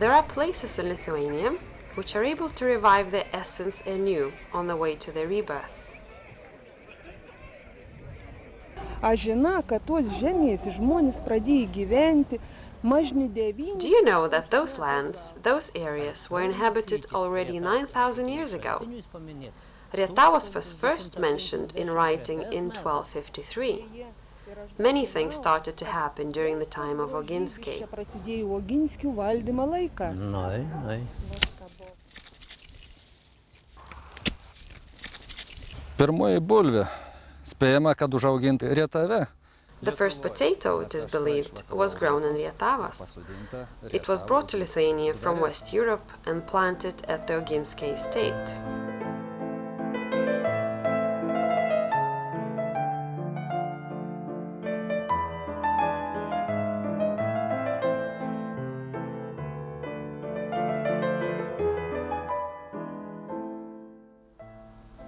There are places in Lithuania which are able to revive their essence anew on the way to their rebirth. Do you know that those lands, those areas, were inhabited already 9,000 years ago? Rietavas was first mentioned in writing in 1253. Many things started to happen during the time of Oginskiai. Pirmoji bulvė, spėjama, kad užauginta Rietave. The first potato, it is believed, was grown in Rietavas. It was brought to Lithuania from West Europe and planted at the Oginskiai estate.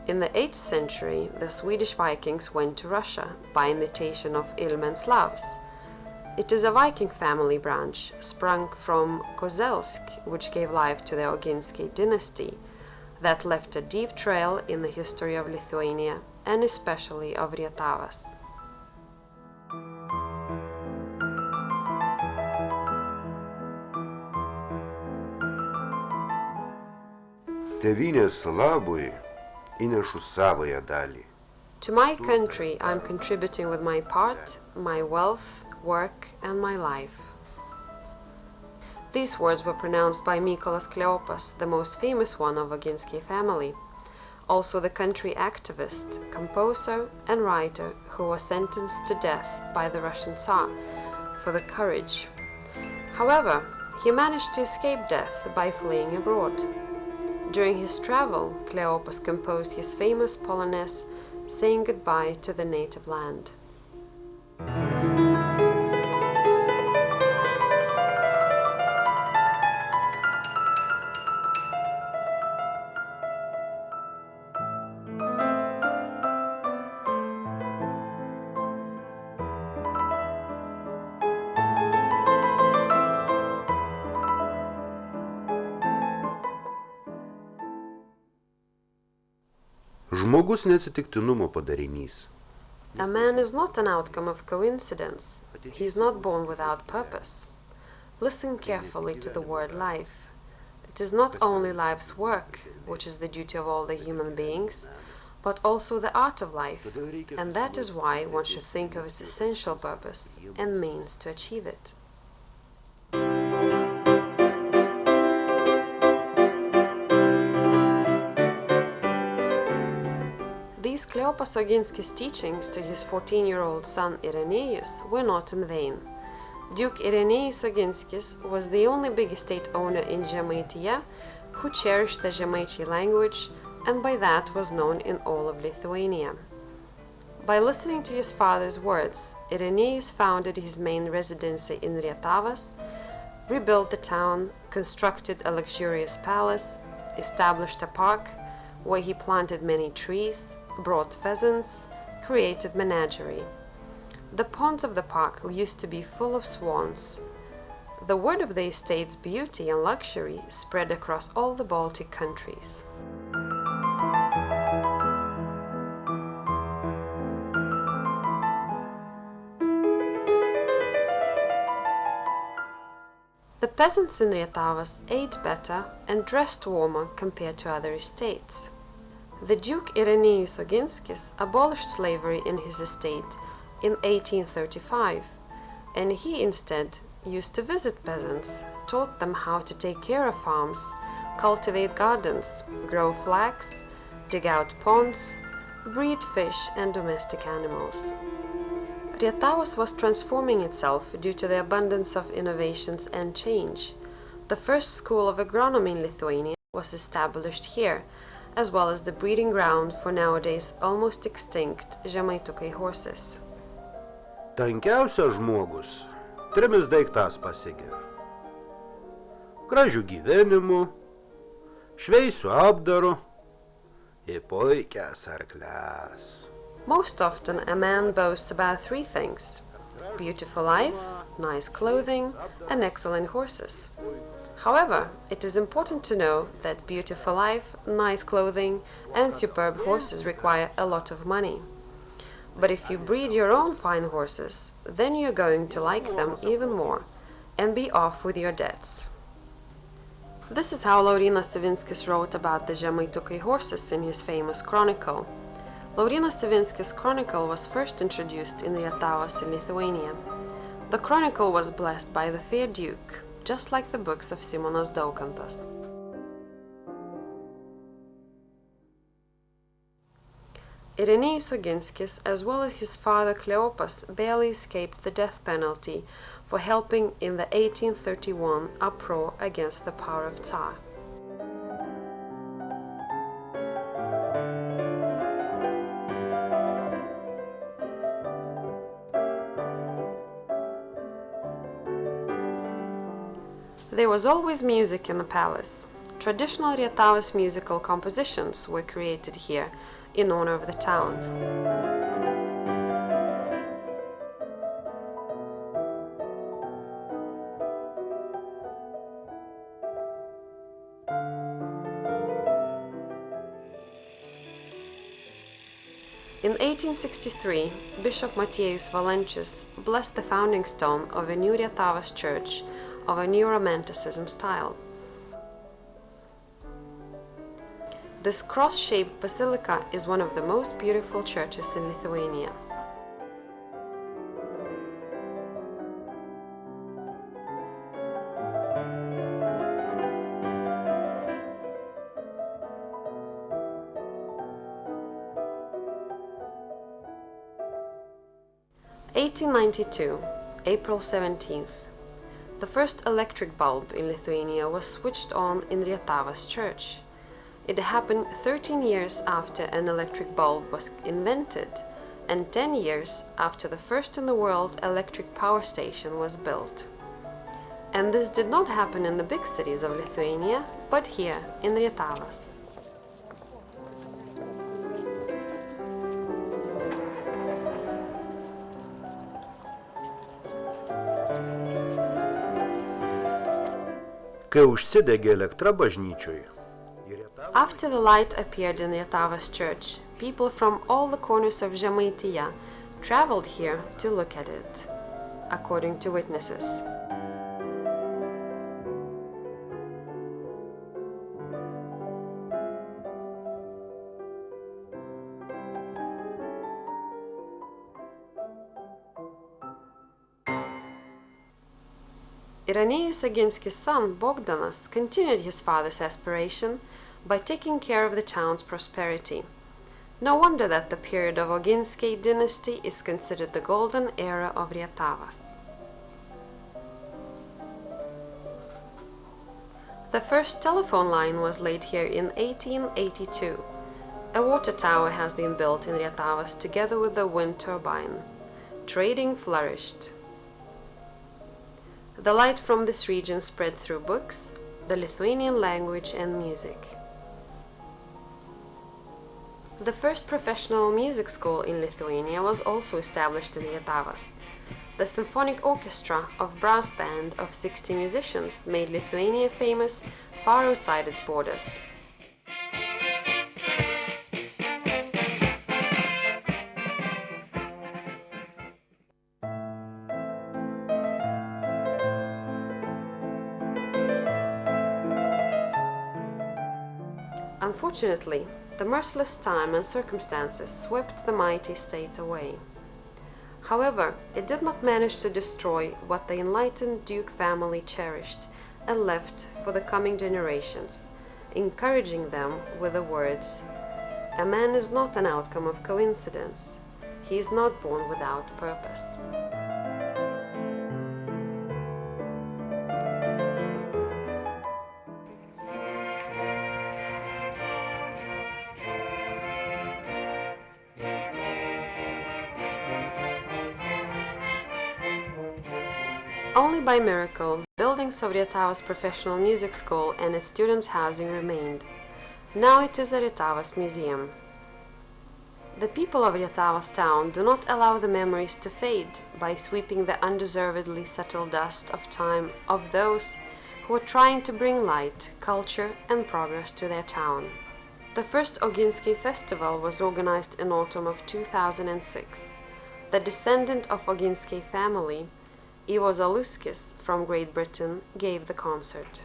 In the 8th century, the Swedish Vikings went to Russia by invitation of Ilmen Slavs. It is a Viking family branch sprung from Kozelsk, which gave life to the Oginskiai dynasty, that left a deep trail in the history of Lithuania and especially of Rietavas. Tėvynės labui įnešu savąją dalį. To my country I am contributing with my part, my wealth, work and my life. These words were pronounced by Mykolas Kleopas, the most famous one of Oginskiai family, also the country activist, composer and writer who was sentenced to death by the Russian Tsar for the courage. However, he managed to escape death by fleeing abroad. During his travel, Kleopas composed his famous Polonaise, saying goodbye to the native land. Žmogus neatsitiktinumo padarinys. A man is not an outcome of coincidence. He is not born without purpose. Listen carefully to the word life. It is not only life's work, which is the duty of all the human beings, but also the art of life, and that is why one should think of its essential purpose and means to achieve it. These Kleopas Oginski's teachings to his 14-year-old son Irenaeus were not in vain. Duke Irenaeus Oginskis was the only big estate owner in Žemaitija who cherished the Žemaičiai language and by that was known in all of Lithuania. By listening to his father's words, Irenaeus founded his main residency in Rietavas, rebuilt the town, constructed a luxurious palace, established a park where he planted many trees, brought pheasants, created menagerie. The ponds of the park used to be full of swans. The word of the estate's beauty and luxury spread across all the Baltic countries. The peasants in Rietavas ate better and dressed warmer compared to other estates. The Duke Irenaeus Oginskis abolished slavery in his estate in 1835, and he instead used to visit peasants, taught them how to take care of farms, cultivate gardens, grow flax, dig out ponds, breed fish and domestic animals. Rietavas was transforming itself due to the abundance of innovations and change. The first school of agronomy in Lithuania was established here, as well as the breeding ground for nowadays almost extinct žemaitukai horses. Tankiausias žmogus trimis daiktas pasigeria: gražių gyvenimu, šveisių apdaru ir puikias arkles. Most often a man boasts about three things: beautiful life, nice clothing, and excellent horses. However, it is important to know that beautiful life, nice clothing, and superb horses require a lot of money. But if you breed your own fine horses, then you're going to like them even more and be off with your debts. This is how Laurynas Savinskis wrote about the žemaitukai horses in his famous chronicle. Laurynas Savinskis' chronicle was first introduced in Rietavas in Lithuania. The chronicle was blessed by the fair duke, just like the books of Simonas Daukantas. Irenėjus Oginskis, as well as his father Kleopas, barely escaped the death penalty for helping in the 1831 uproar against the power of Tsar. There was always music in the palace. Traditional Rietavas musical compositions were created here in honor of the town. In 1863, Bishop Motiejus Valančius blessed the founding stone of a new Rietavas church of a new Romanticism style. This cross-shaped basilica is one of the most beautiful churches in Lithuania. (1892), April 17th. The first electric bulb in Lithuania was switched on in Rietavas church. It happened 13 years after an electric bulb was invented and 10 years after the first in the world electric power station was built. And this did not happen in the big cities of Lithuania, but here in Rietavas. Kai užsidegė elektra bažnyčioj, After the light appeared in Rietavas church, people from all the corners of Žemaitija traveled here to look at it, according to witnesses. Irenėjus Oginskis' son, Bogdanas, continued his father's aspiration by taking care of the town's prosperity. No wonder that the period of Oginskiai dynasty is considered the golden era of Rietavas. The first telephone line was laid here in 1882. A water tower has been built in Rietavas together with the wind turbine. Trading flourished. The light from this region spread through books, the Lithuanian language and music. The first professional music school in Lithuania was also established in Rietavas. The symphonic orchestra of brass band of 60 musicians made Lithuania famous far outside its borders. Unfortunately, the merciless time and circumstances swept the mighty state away. However, it did not manage to destroy what the enlightened Duke family cherished and left for the coming generations, encouraging them with the words, A man is not an outcome of coincidence. He is not born without purpose. Only by miracle, buildings of Rietavas Professional Music School and its students' housing remained. Now it is a Rietavas museum. The people of Rietavas town do not allow the memories to fade by sweeping the undeservedly settled dust of time of those who are trying to bring light, culture and progress to their town. The first Ogiński festival was organized in autumn of 2006. The descendant of Ogiński family, Ivo Zaluskis from Great Britain, gave the concert.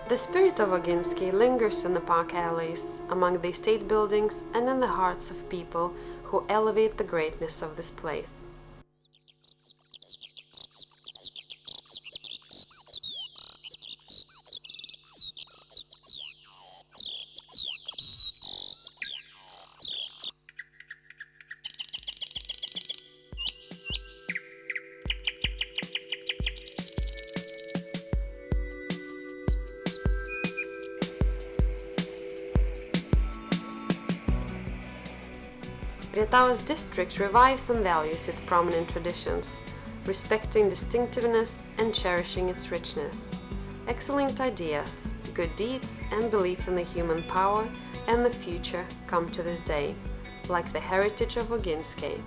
The spirit of Ogiński lingers in the park alleys, among the estate buildings and in the hearts of people who elevate the greatness of this place. Rietavas district revives and values its prominent traditions, respecting distinctiveness and cherishing its richness. Excellent ideas, good deeds and belief in the human power and the future come to this day, like the heritage of Ogiński.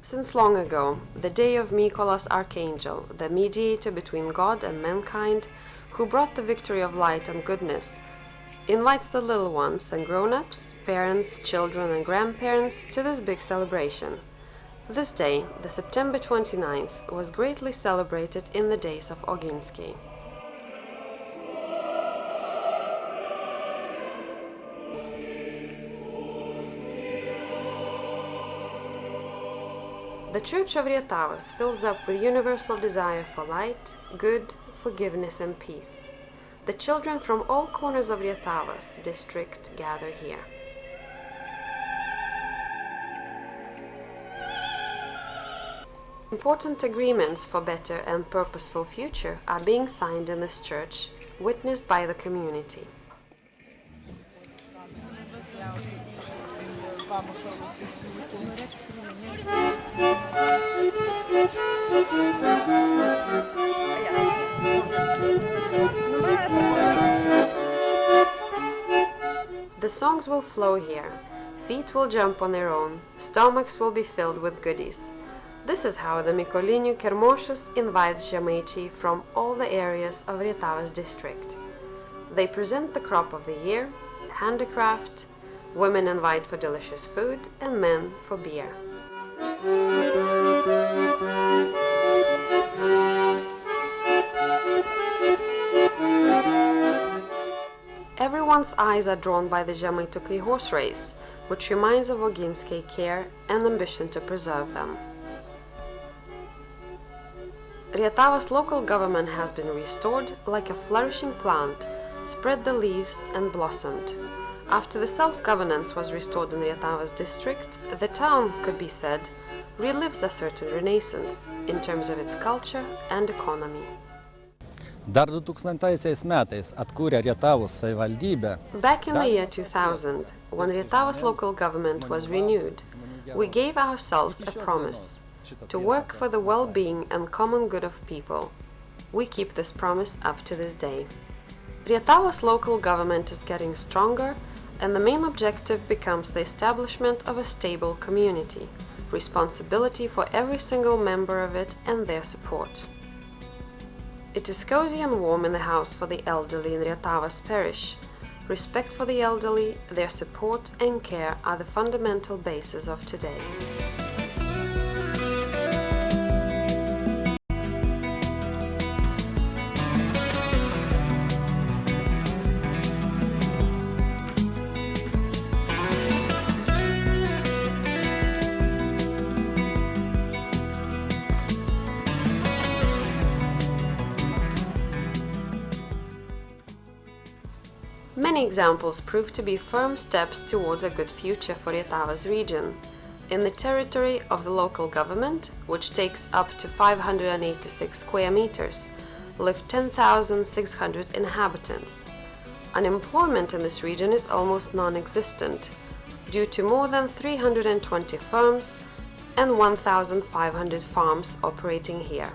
Since long ago, the day of Mykolas Archangel, the mediator between God and mankind, who brought the victory of light and goodness, invites the little ones and grown-ups, parents, children and grandparents to this big celebration. This day, the September 29th, was greatly celebrated in the days of Ogiński. The Church of Rietavas fills up with universal desire for light, good, forgiveness and peace. The children from all corners of Rietavas district gather here. Important agreements for better and purposeful future are being signed in this church, witnessed by the community. The songs will flow here, feet will jump on their own, stomachs will be filled with goodies. This is how the Mykolinių Kermošius invites Žemaičiai from all the areas of Rietavas district. They present the crop of the year, handicraft, women invite for delicious food and men for beer. Everyone's eyes are drawn by the Žemaitukai horse race, which reminds of Ogiński care and ambition to preserve them. Rietavas local government has been restored like a flourishing plant, spread the leaves and blossomed. After the self-governance was restored in Rietavas district, the town, could be said, relives a certain renaissance in terms of its culture and economy. Dar 2000 metais atkūrė Rietavos savivaldybę. Back in the year 2000, when Rietavas local government was renewed, we gave ourselves a promise to work for the well-being and common good of people. We keep this promise up to this day. Rietavas local government is getting stronger, and the main objective becomes the establishment of a stable community, responsibility for every single member of it and their support. It is cozy and warm in the house for the elderly in Rietavas parish. Respect for the elderly, their support and care are the fundamental basis of today. Many examples prove to be firm steps towards a good future for Rietavas region. In the territory of the local government, which takes up to 586 square meters, live 10,600 inhabitants. Unemployment in this region is almost non-existent, due to more than 320 firms and 1,500 farms operating here.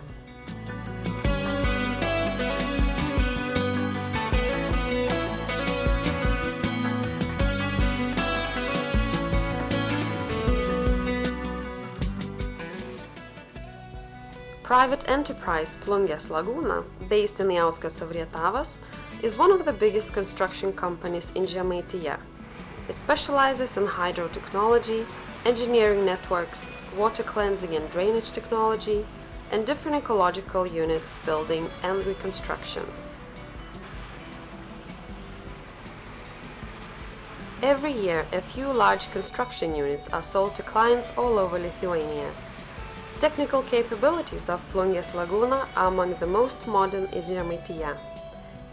Private enterprise Plungės Laguna, based in the outskirts of Rietavas, is one of the biggest construction companies in Žemaitija. It specializes in hydrotechnology, engineering networks, water cleansing and drainage technology, and different ecological units building and reconstruction. Every year, a few large construction units are sold to clients all over Lithuania. Technical capabilities of Plungės Laguna are among the most modern in Žemaitija.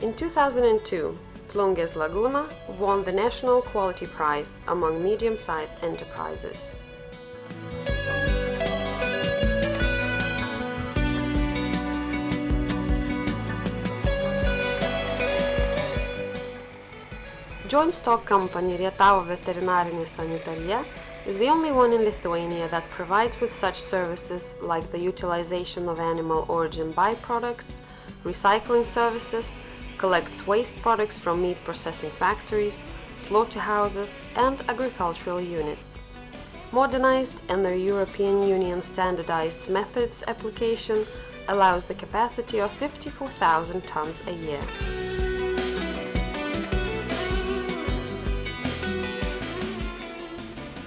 In 2002, Plungės Laguna won the National Quality Prize among medium-sized enterprises. Joint stock company Rietavo Veterinarinė Sanitarija is the only one in Lithuania that provides with such services like the utilization of animal origin byproducts, recycling services, collects waste products from meat processing factories, slaughterhouses and agricultural units. Modernized and the European Union standardized methods application allows the capacity of 54,000 tons a year.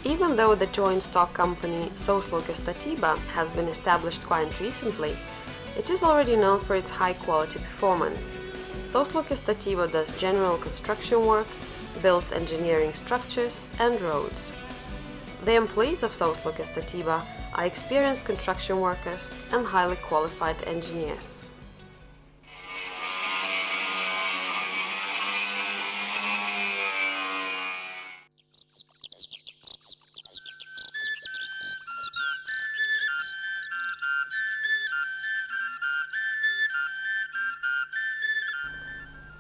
Even though the joint stock company Sauslūkio Statyba has been established quite recently, it is already known for its high-quality performance. Sauslūkio Statyba does general construction work, builds engineering structures and roads. The employees of Sauslūkio Statyba are experienced construction workers and highly qualified engineers.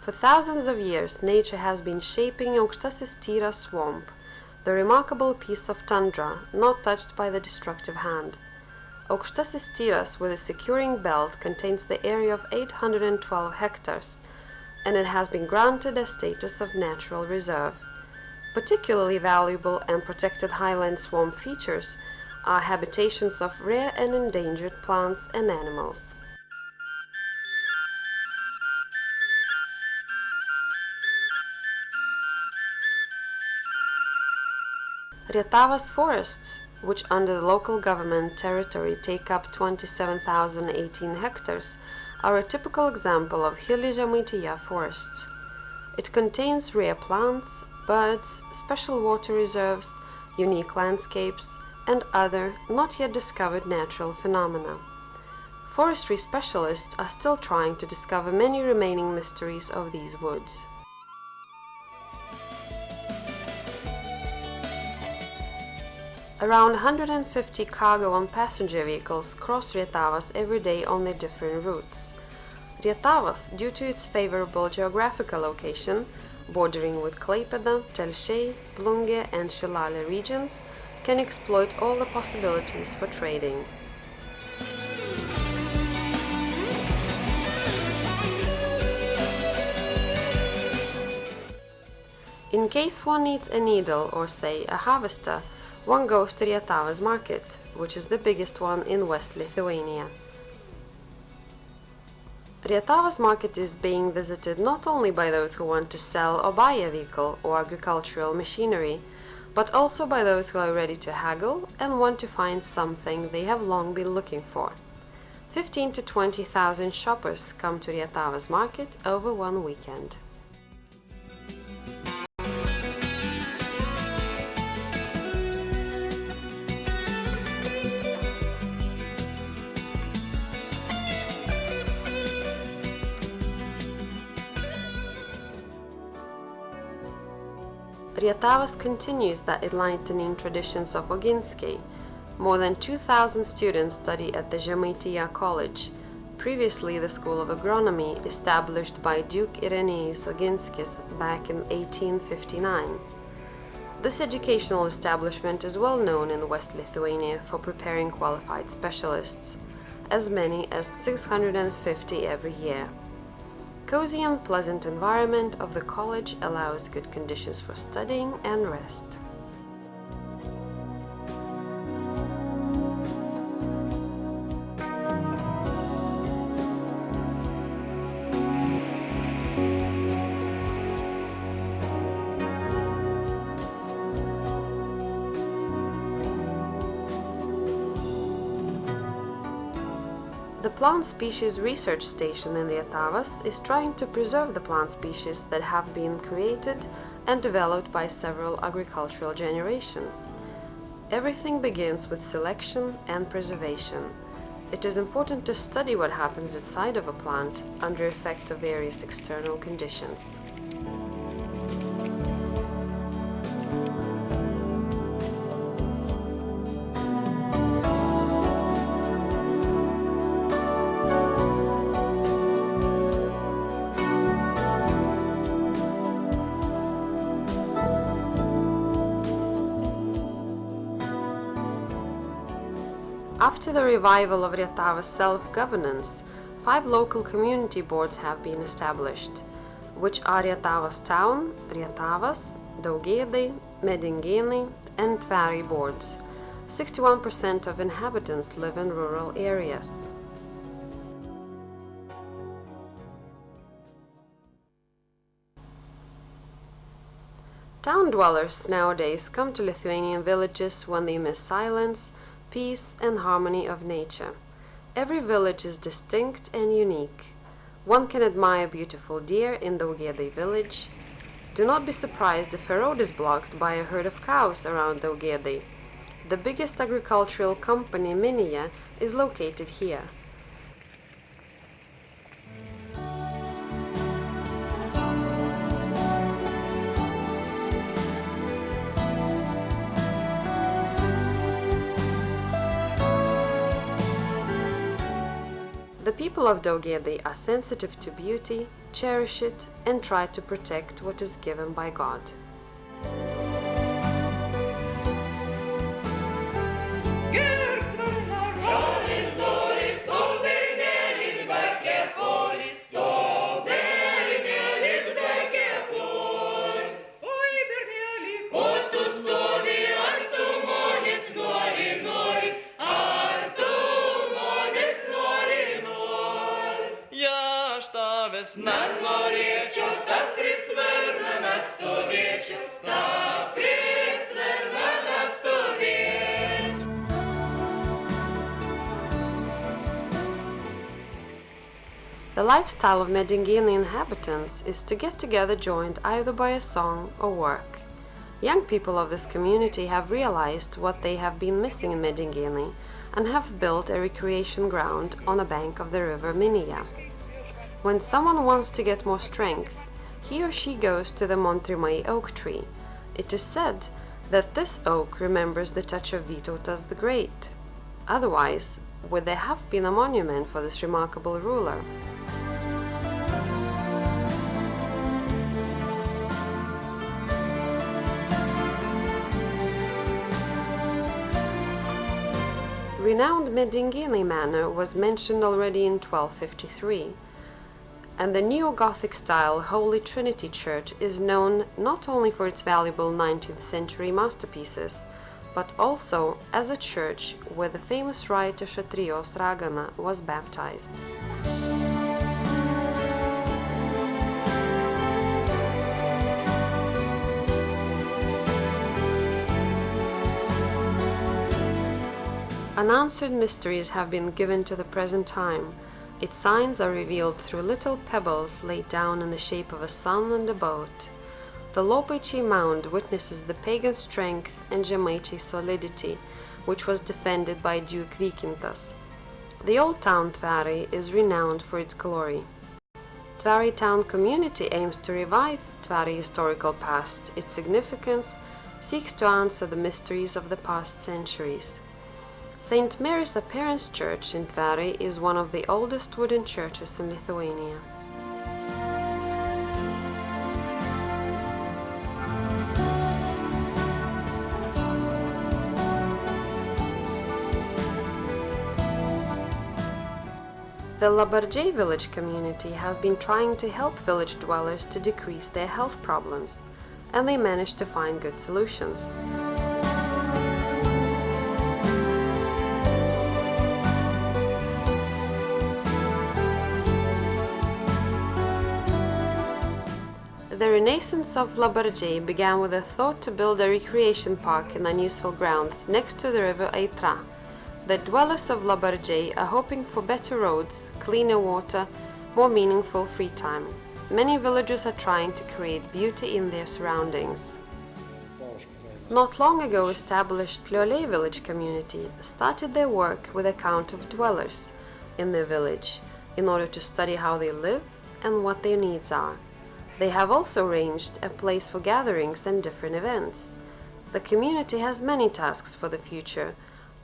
For thousands of years, nature has been shaping Aukštasis Tyras swamp, the remarkable piece of tundra not touched by the destructive hand. Aukštasis Tyras, with its securing belt, contains the area of 812 hectares, and it has been granted a status of natural reserve. Particularly valuable and protected highland swamp features are habitations of rare and endangered plants and animals. Rietavas forests, which under the local government territory take up 27,018 hectares, are a typical example of hilly Žemaitija forests. It contains rare plants, birds, special water reserves, unique landscapes, and other not yet discovered natural phenomena. Forestry specialists are still trying to discover many remaining mysteries of these woods. Around 150 cargo and passenger vehicles cross Rietavas every day on their different routes. Rietavas, due to its favorable geographical location, bordering with Klaipėda, Telšiai, Plungė and Šilalė regions, can exploit all the possibilities for trading. In case one needs a needle or, say, a harvester, one goes to Rietavas market, which is the biggest one in West Lithuania. Rietavas market is being visited not only by those who want to sell or buy a vehicle or agricultural machinery, but also by those who are ready to haggle and want to find something they have long been looking for. 15 to 20,000 shoppers come to Rietavas market over one weekend. Rietavas continues the enlightening traditions of Oginskiai. More than 2,000 students study at the Žemaitija College, previously the School of Agronomy established by Duke Irenėjus Oginskis back in 1859. This educational establishment is well known in West Lithuania for preparing qualified specialists, as many as 650 every year. Cozy and pleasant environment of the college allows good conditions for studying and rest. The Plant Species Research Station in Rietavas is trying to preserve the plant species that have been created and developed by several agricultural generations. Everything begins with selection and preservation. It is important to study what happens inside of a plant under effect of various external conditions. After the revival of Rietavas self-governance, 5 local community boards have been established, which are Rietavas Town, Rietavas, Daugėdai, Medingėnai, and Tveriai boards. 61% of inhabitants live in rural areas. Town dwellers nowadays come to Lithuanian villages when they miss silence, peace and harmony of nature. Every village is distinct and unique. One can admire beautiful deer in Daugėdai village. Do not be surprised if a road is blocked by a herd of cows around Daugėdai. The biggest agricultural company, Minija, is located here. The people of Daugėdai are sensitive to beauty, cherish it, and try to protect what is given by God. The lifestyle of Medingėnai inhabitants is to get together joined either by a song or work. Young people of this community have realized what they have been missing in Medingėnai and have built a recreation ground on a bank of the river Minija. When someone wants to get more strength, he or she goes to the Montrimai oak tree. It is said that this oak remembers the touch of Vytautas the Great. Otherwise, would there have been a monument for this remarkable ruler? Renowned Medingėnai Manor was mentioned already in 1253. And the neo-Gothic style Holy Trinity Church is known not only for its valuable 19th century masterpieces, but also as a church where the famous writer Šatrijos Ragana was baptized. Unanswered mysteries have been given to the present time. Its signs are revealed through little pebbles laid down in the shape of a sun and a boat. The Lopaičiai mound witnesses the pagan strength and Žemaičiai solidity, which was defended by Duke Vykintas. The old town Tvary is renowned for its glory. Tvary town community aims to revive Tvary historical past. Its significance seeks to answer the mysteries of the past centuries. St. Mary's Appearance Church in Tvary is one of the oldest wooden churches in Lithuania. The Labardžiai village community has been trying to help village dwellers to decrease their health problems, and they managed to find good solutions. The renaissance of Labardžiai began with a thought to build a recreation park in unuseful grounds next to the river Aitra. The dwellers of Labardžiai are hoping for better roads, cleaner water, more meaningful free time. Many villagers are trying to create beauty in their surroundings. Not long ago established Liolei village community started their work with a count of dwellers in their village in order to study how they live and what their needs are. They have also arranged a place for gatherings and different events. The community has many tasks for the future,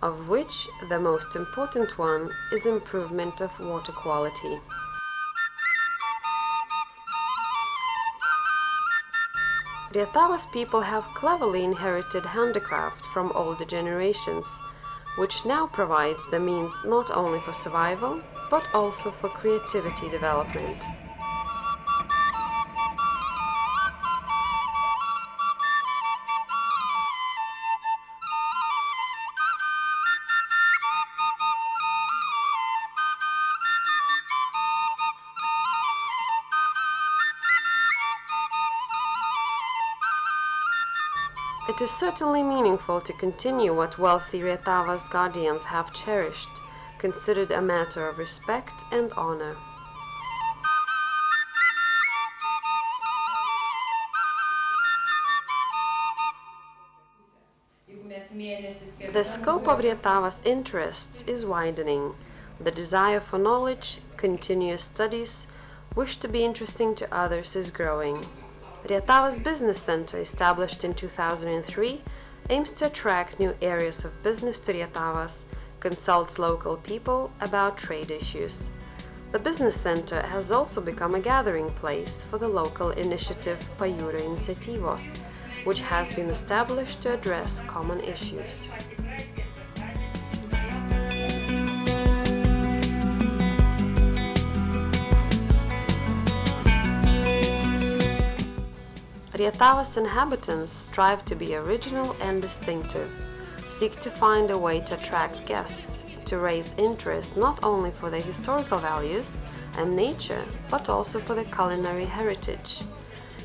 of which the most important one is improvement of water quality. Rietavas people have cleverly inherited handicraft from older generations, which now provides the means not only for survival, but also for creativity development. It is certainly meaningful to continue what wealthy Rietavas guardians have cherished, considered a matter of respect and honor. The scope of Rietavas' interests is widening. The desire for knowledge, continuous studies, wish to be interesting to others is growing. Rietavas Business Center, established in 2003, aims to attract new areas of business to Rietavas, consults local people about trade issues. The business center has also become a gathering place for the local initiative Pajūrio Iniciatyvos, which has been established to address common issues. Rietavas inhabitants strive to be original and distinctive, seek to find a way to attract guests, to raise interest not only for their historical values and nature, but also for the culinary heritage.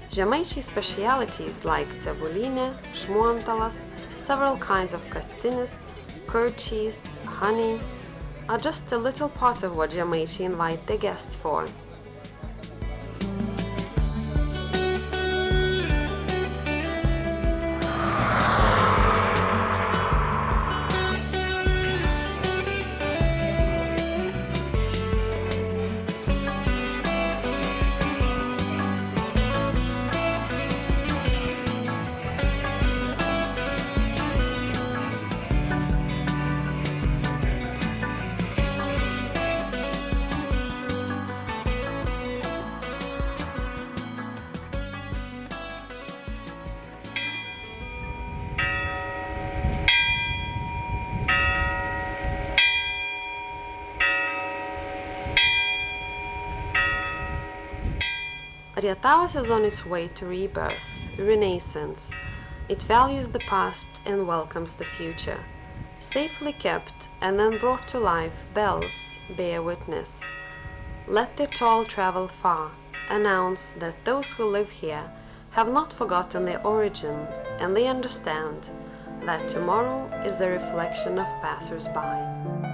Žemaičiai specialities like cebulinė, šmuontalas, several kinds of kastinis, curd cheese, honey, are just a little part of what Žemaičiai invite their guests for. Rietavas is on its way to rebirth, renaissance. It values the past and welcomes the future. Safely kept and then brought to life, bells bear witness. Let their toll travel far, announce that those who live here have not forgotten their origin, and they understand that tomorrow is a reflection of passers-by.